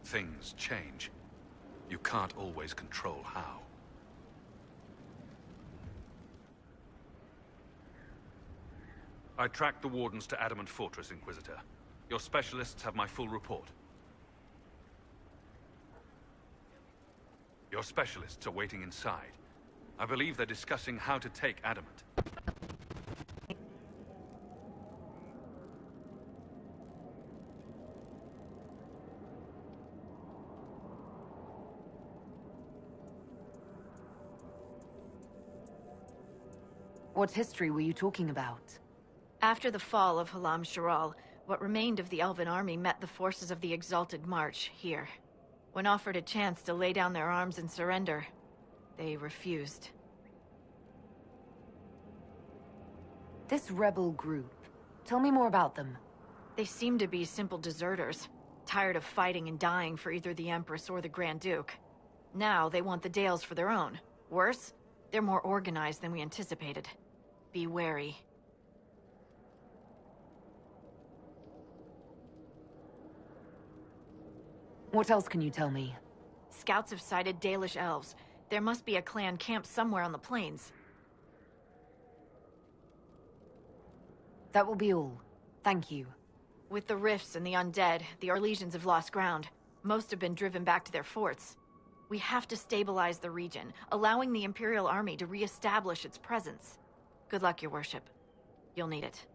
Things change. You can't always control how. I tracked the Wardens to Adamant Fortress, Inquisitor. Your specialists have my full report. Your specialists are waiting inside. I believe they're discussing how to take Adamant. What history were you talking about? After the fall of Halam Sharal, what remained of the Elven army met the forces of the Exalted March here. When offered a chance to lay down their arms and surrender, they refused. This rebel group, tell me more about them. They seem to be simple deserters, tired of fighting and dying for either the Empress or the Grand Duke. Now they want the Dales for their own. Worse, they're more organized than we anticipated. Be wary. What else can you tell me? Scouts have sighted Dalish elves. There must be a clan camped somewhere on the plains. That will be all. Thank you. With the rifts and the undead, the Orlesians have lost ground. Most have been driven back to their forts. We have to stabilize the region, allowing the Imperial Army to re-establish its presence. Good luck, Your Worship. You'll need it.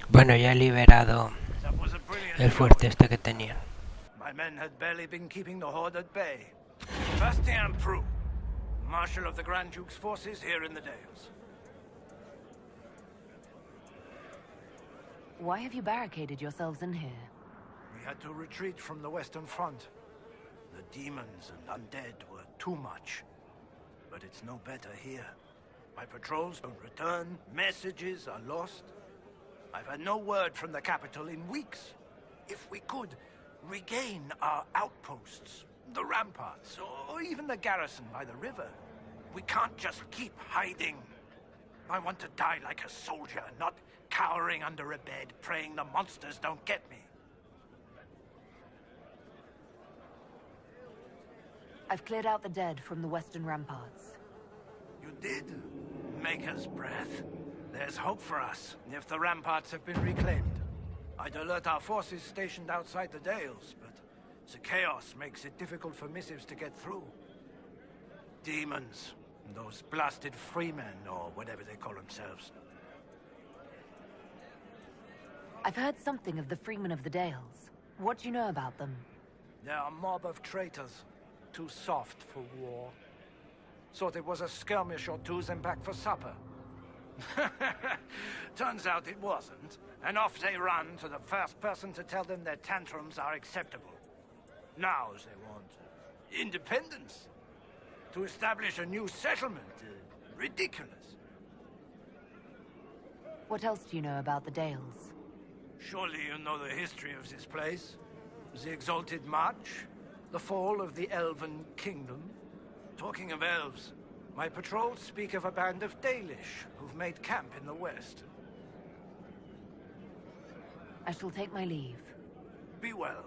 Bueno, ya he liberado el fuerte este que tenían. My men had barely been keeping the Horde at bay. Bastien Prou, Marshal of the Grand Duke's forces here in the Dales. Why have you barricaded yourselves in here? We had to retreat from the Western Front. The demons and undead were too much. But it's no better here. My patrols don't return, messages are lost. I've had no word from the capital in weeks. If we could regain our outposts, the ramparts, or even the garrison by the river, we can't just keep hiding. I want to die like a soldier, not cowering under a bed, praying the monsters don't get me. I've cleared out the dead from the western ramparts. You did? Maker's breath. There's hope for us, if the ramparts have been reclaimed. I'd alert our forces stationed outside the Dales, but the chaos makes it difficult for missives to get through. Demons, those blasted freemen, or whatever they call themselves. I've heard something of the Freemen of the Dales. What do you know about them? They're a mob of traitors, too soft for war. Thought it was a skirmish or two, then back for supper. Turns out it wasn't, and off they run to the first person to tell them their tantrums are acceptable. Now they want independence. To establish a new settlement. Ridiculous. What else do you know about the Dales? Surely you know the history of this place. The Exalted March, the fall of the Elven Kingdom. Talking of elves, my patrols speak of a band of Dalish who've made camp in the west. I shall take my leave. Be well.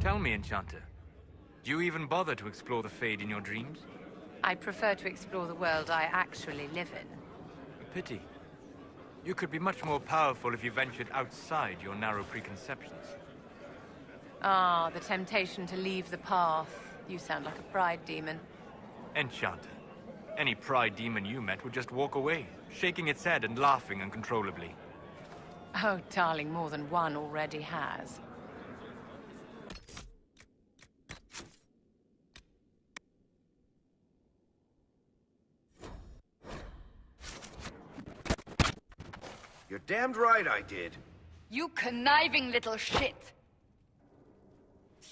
Tell me, Enchanter, do you even bother to explore the Fade in your dreams? I prefer to explore the world I actually live in. A pity. You could be much more powerful if you ventured outside your narrow preconceptions. Ah, the temptation to leave the path. You sound like a pride demon. Enchanter. Any pride demon you met would just walk away, shaking its head and laughing uncontrollably. Oh, darling, more than one already has. You're damned right I did. You conniving little shit!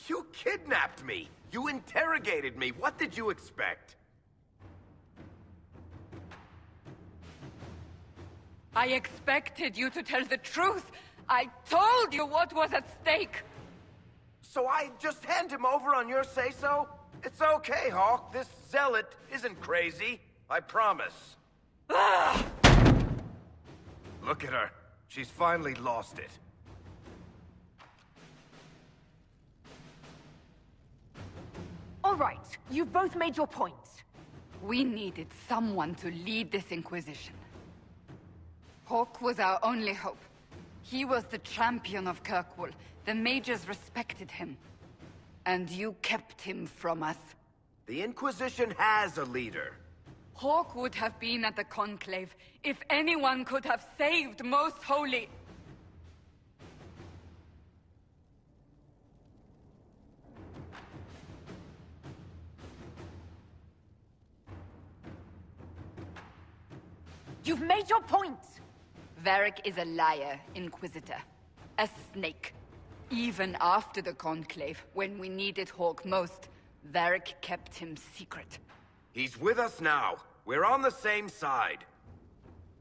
You kidnapped me! You interrogated me! What did you expect? I expected you to tell the truth! I told you what was at stake! So I just hand him over on your say-so? It's okay, Hawk. This zealot isn't crazy. I promise. Ah! Look at her. She's finally lost it. All right, you've both made your points. We needed someone to lead this Inquisition. Hawk was our only hope. He was the champion of Kirkwall. The mages respected him. And you kept him from us. The Inquisition has a leader. Hawk would have been at the Conclave if anyone could have saved Most Holy. You've made your points! Varric is a liar, Inquisitor. A snake. Even after the Conclave, when we needed Hawk most, Varric kept him secret. He's with us now. We're on the same side.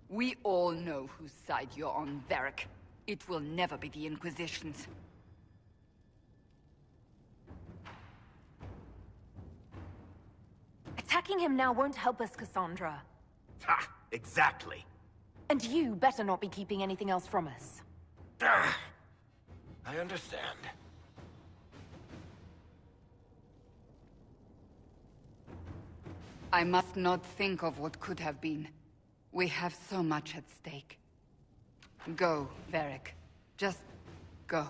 We all know whose side you're on, Varric. It will never be the Inquisition's. Attacking him now won't help us, Cassandra. Ha! Exactly. And you better not be keeping anything else from us. Ah, I understand. I must not think of what could have been. We have so much at stake. Go, Varric. Just go.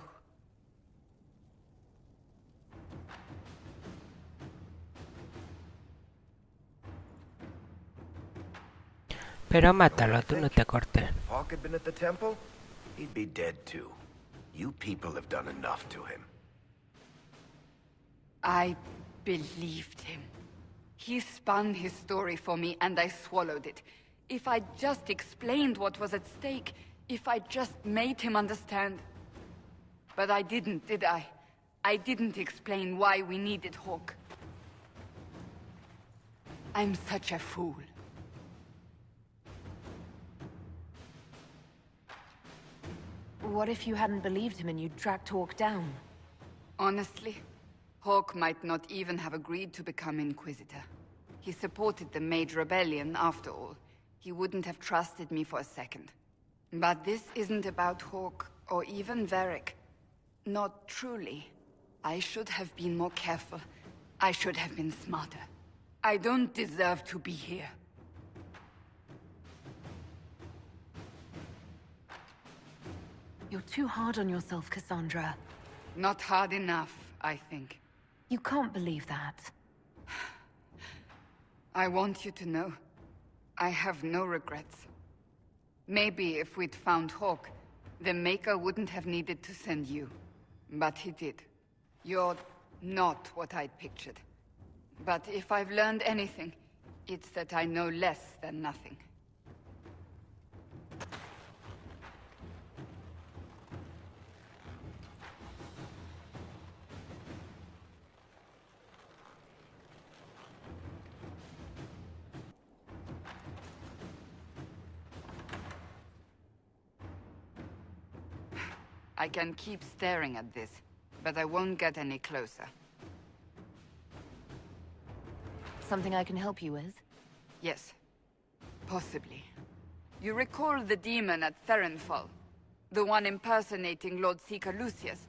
Pero mátalo, tú no te cortes. If Hawk had been at the temple, he'd be dead too. You people have done enough to him. I believed him. He spun his story for me, and I swallowed it. If I just explained what was at stake, if I just made him understand. But I didn't, did I? I didn't explain why we needed Hawk. I'm such a fool. What if you hadn't believed him and you'd tracked Hawk down? Honestly, Hawk might not even have agreed to become Inquisitor. He supported the Mage Rebellion, after all. He wouldn't have trusted me for a second. But this isn't about Hawk, or even Varric. Not truly. I should have been more careful. I should have been smarter. I don't deserve to be here. You're too hard on yourself, Cassandra. Not hard enough, I think. You can't believe that. I want you to know, I have no regrets. Maybe if we'd found Hawk, the Maker wouldn't have needed to send you. But he did. You're not what I'd pictured. But if I've learned anything, it's that I know less than nothing. I can keep staring at this, but I won't get any closer. Something I can help you with? Yes. Possibly. You recall the demon at Therenfall? The one impersonating Lord Seeker Lucius?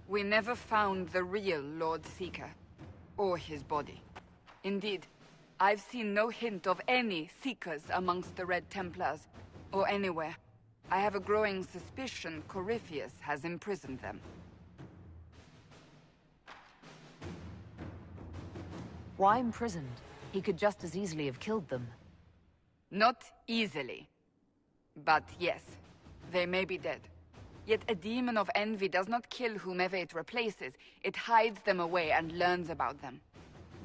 We never found the real Lord Seeker. Or his body. Indeed, I've seen no hint of any Seekers amongst the Red Templars, or anywhere. I have a growing suspicion Corypheus has imprisoned them. Why imprisoned? He could just as easily have killed them. Not easily. But yes, they may be dead. Yet a demon of envy does not kill whomever it replaces. It hides them away and learns about them.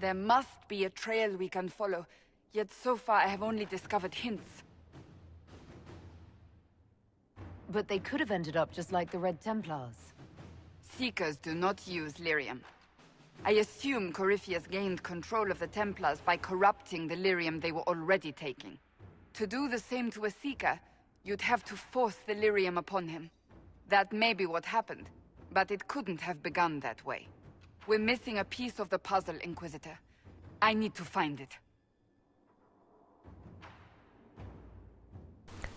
There must be a trail we can follow, yet so far I have only discovered hints. But they could have ended up just like the Red Templars. Seekers do not use lyrium. I assume Corypheus gained control of the Templars by corrupting the lyrium they were already taking. To do the same to a Seeker, you'd have to force the lyrium upon him. That may be what happened, but it couldn't have begun that way. We're missing a piece of the puzzle, Inquisitor. I need to find it.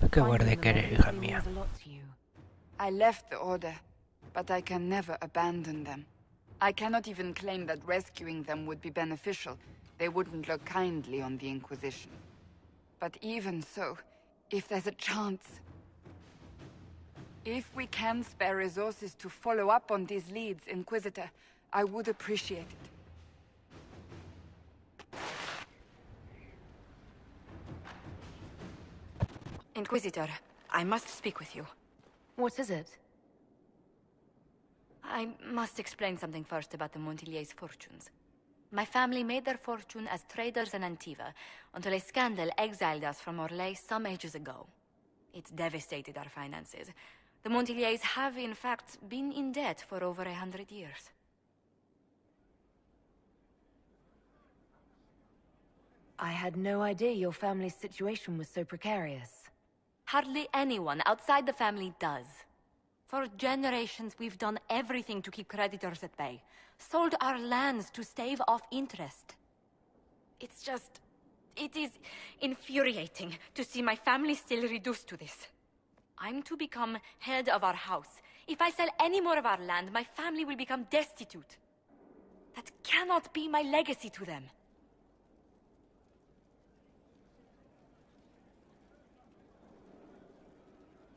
Qué borde que eres, hija mía. Means a lot to you. I left the Order, but I can never abandon them. I cannot even claim that rescuing them would be beneficial. They wouldn't look kindly on the Inquisition. But even so, if there's a chance... If we can spare resources to follow up on these leads, Inquisitor, I would appreciate it. Inquisitor, I must speak with you. What is it? I must explain something first about the Montiliers' fortunes. My family made their fortune as traders in Antiva, until a scandal exiled us from Orlais some ages ago. It devastated our finances. The Montiliers have, in fact, been in debt for over 100 years. I had no idea your family's situation was so precarious. Hardly anyone outside the family does. For generations, we've done everything to keep creditors at bay. Sold our lands to stave off interest. It's just... it is infuriating to see my family still reduced to this. I'm to become head of our house. If I sell any more of our land, my family will become destitute. That cannot be my legacy to them.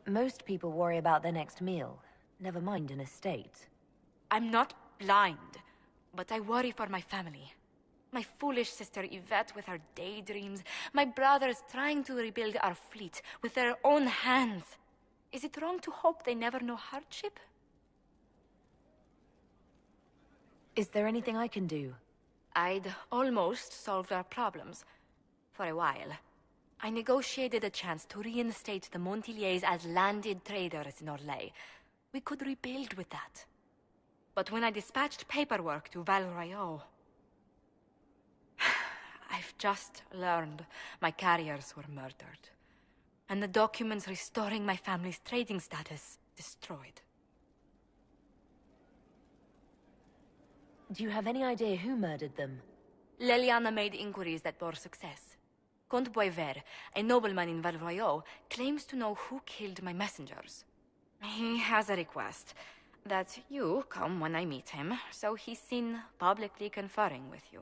Most people worry about their next meal, never mind an estate. I'm not blind, but I worry for my family. My foolish sister Yvette with her daydreams, my brothers trying to rebuild our fleet with their own hands. Is it wrong to hope they never know hardship? Is there anything I can do? I'd almost solved our problems. For a while. I negotiated a chance to reinstate the Montiliers as landed traders in Orlais. We could rebuild with that. But when I dispatched paperwork to Val Royeaux... I've just learned my carriers were murdered. And the documents restoring my family's trading status destroyed. Do you have any idea who murdered them? Leliana made inquiries that bore success. Comte Boisvert, a nobleman in Val Royeaux, claims to know who killed my messengers. He has a request that you come when I meet him, so he's seen publicly conferring with you.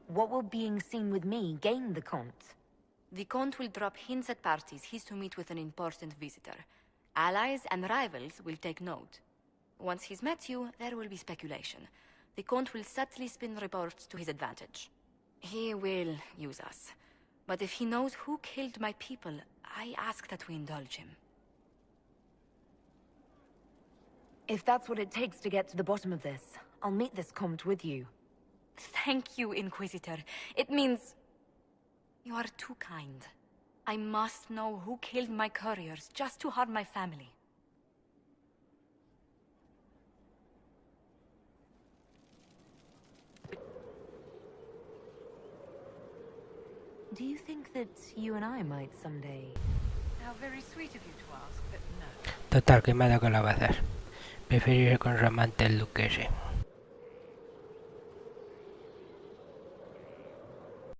What will being seen with me gain the Comte? The Comte will drop hints at parties he's to meet with an important visitor. Allies and rivals will take note. Once he's met you, there will be speculation. The Comte will subtly spin reports to his advantage. He will use us. But if he knows who killed my people, I ask that we indulge him. If that's what it takes to get to the bottom of this, I'll meet this Comte with you. Thank you, Inquisitor. It means... you are too kind. I must know who killed my couriers just to harm my family. Do you think that you and I might someday... How very sweet of you to ask, but no. Total, que me ha dado que la va a hacer. Preferiré con su amante el duque ese.